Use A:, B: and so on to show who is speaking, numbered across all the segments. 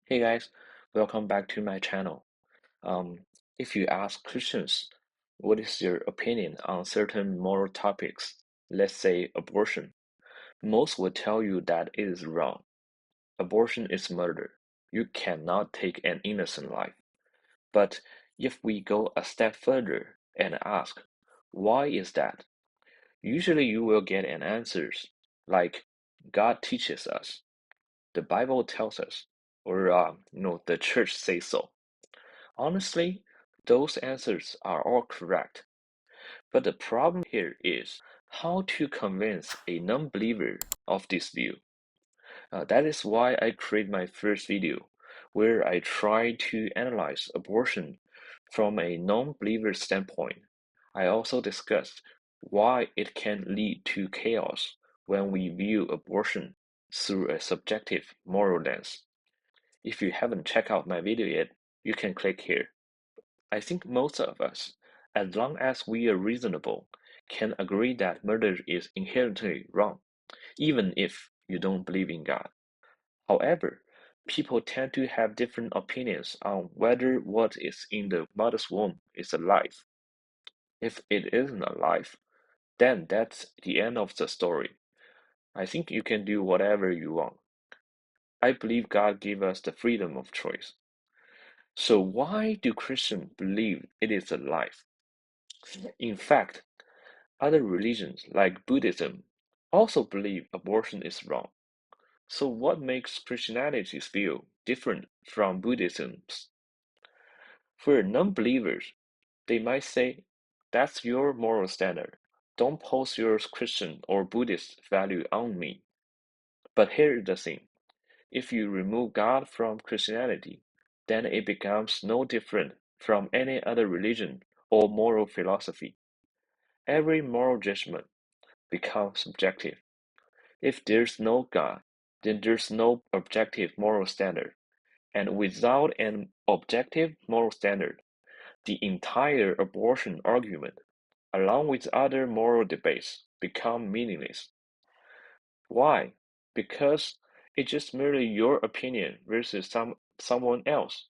A: Hey guys, welcome back to my channel. Um, if you ask Christians what is their opinion on certain moral topics, let's say abortion, most will tell you that it is wrong. Abortion is murder. You cannot take an innocent life. But if we go a step further and ask, why is that? Usually you will get an answers like God teaches us, the Bible tells us, or the church says so. Honestly, those answers are all correct, but the problem here is how to convince a non-believer of this view. That is why I create my first video, where I try to analyze abortion from a non-believer standpoint. I also discussed why it can lead to chaos when we view abortion through a subjective moral lens. If you haven't checked out my video yet, you can click here. I think most of us, as long as we are reasonable, can agree that murder is inherently wrong, even if you don't believe in God. However, people tend to have different opinions on whether what is in the mother's womb is alive. If it isn't alive, then that's the end of the story. I think you can do whatever you want. I believe God gave us the freedom of choice. So why do Christians believe it is alive? In fact, other religions, like Buddhism, also believe abortion is wrong. So what makes Christianity's view different from Buddhism's? For non-believers, they might say, that's your moral standard. Don't pose your Christian or Buddhist value on me. But here is the thing. If you remove God from Christianity, then it becomes no different from any other religion or moral philosophy. Every moral judgment becomes subjective. If there's no God, then there's no objective moral standard. And without an objective moral standard, the entire abortion argument, along with other moral debates, become meaningless. Why? Because it's just merely your opinion versus someone else,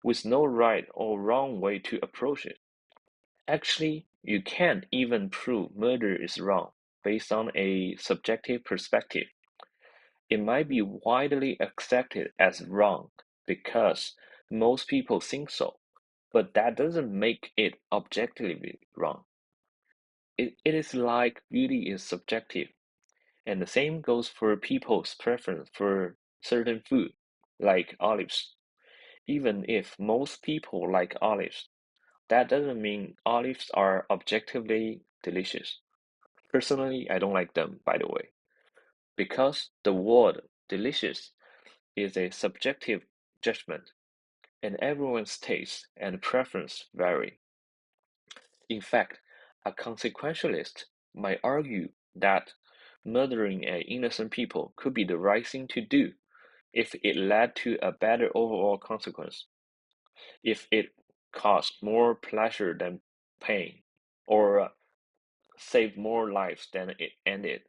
A: with no right or wrong way to approach it. Actually, you can't even prove murder is wrong based on a subjective perspective. It might be widely accepted as wrong because most people think so, but that doesn't make it objectively wrong. It is like beauty is subjective, and the same goes for people's preference for certain food, like olives. Even if most people like olives, that doesn't mean olives are objectively delicious. Personally, I don't like them, by the way, because the word delicious is a subjective judgment, and everyone's taste and preference vary. In fact, a consequentialist might argue that murdering innocent people could be the right thing to do if it led to a better overall consequence, if it caused more pleasure than pain, or saved more lives than it ended.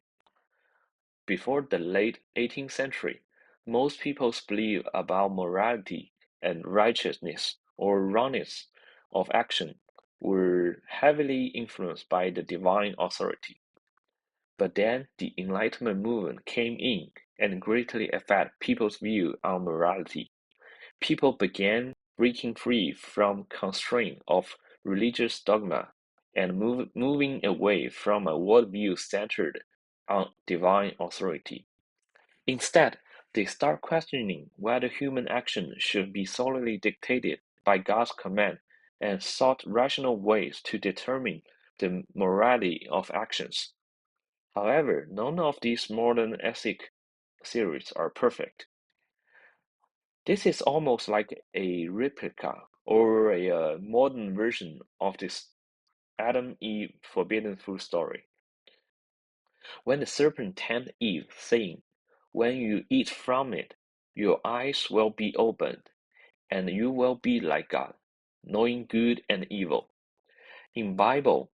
A: Before the late 18th century, most people's belief about morality and righteousness or wrongness of action were heavily influenced by the divine authority. But then the Enlightenment movement came in and greatly affected people's view on morality. People began breaking free from constraint of religious dogma and moving away from a worldview centered on divine authority. Instead, they start questioning whether human action should be solely dictated by God's command and sought rational ways to determine the morality of actions. However, none of these modern ethic theories are perfect. This is almost like a replica or a modern version of this Adam-Eve forbidden fruit story. When the serpent tempted Eve, saying, "When you eat from it, your eyes will be opened, and you will be like God, knowing good and evil." In Bible,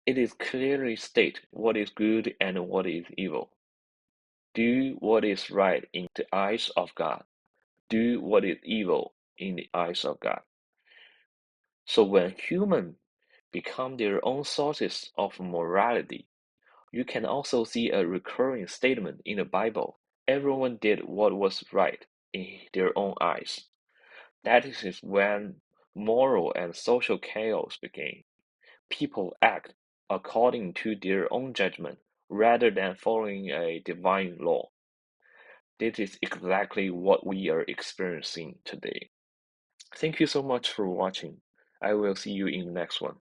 A: it is clearly stated what is good and what is evil. Do what is right in the eyes of God. do what is evil in the eyes of God. So when humans become their own sources of morality, you can also see a recurring statement in the Bible. Everyone did what was right in their own eyes. That is when moral and social chaos began. People act according to their own judgment rather than following a divine law. This is exactly what we are experiencing today. Thank you so much for watching. I will see you in the next one.